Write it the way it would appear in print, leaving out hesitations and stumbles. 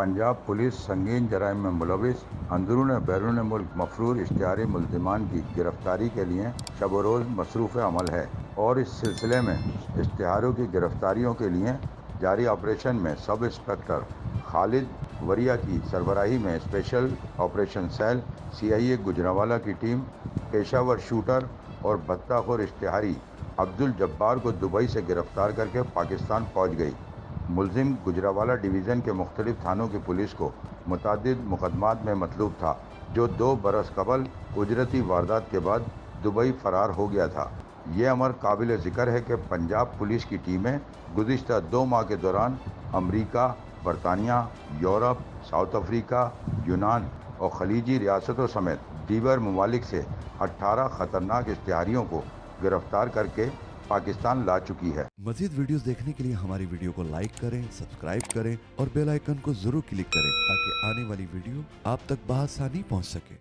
Punjab police संगीन जराइम में मुलविस अंदरून बैरून मुल्क मफरूर इश्तिहारी मुल्ज़िमान की गिरफ्तारी के लिए शब रोज़ मसरूफ़ अमल है और इस सिलसिले में इश्तिहारों की गिरफ्तारियों के लिए जारी ऑपरेशन में सब इंस्पेक्टर खालिद वरिया की सरबराही में special operation cell CIA Gujranwala की टीम पेशावर शूटर और बत्ताखोर इश्तिहारी अब्दुल जब्बार को दुबई से गिरफ्तार करके पाकिस्तान पहुंच गई। मुलजिम गुजरांवाला डिवीज़न के मुख्तलिफ थानों की पुलिस को मुतअद्दिद मुकदमात में मतलूब था, जो 2 बरस कबल उजरती वारदात के बाद दुबई फरार हो गया था। ये अमर काबिल ज़िक्र है कि पंजाब पुलिस की टीमें गुज़िश्ता 2 माह के दौरान अमरीका, बरतानिया, यूरोप, साउथ अफ्रीका, यूनान और खलीजी रियासतों समेत दीगर ममालिक से 18 ख़तरनाक इश्तिहारियों को गिरफ्तार करके पाकिस्तान ला चुकी है। मज़ीद वीडियोस देखने के लिए हमारी वीडियो को लाइक करें, सब्सक्राइब करें और बेल आइकन को जरूर क्लिक करें ताकि आने वाली वीडियो आप तक बआसानी पहुंच सके।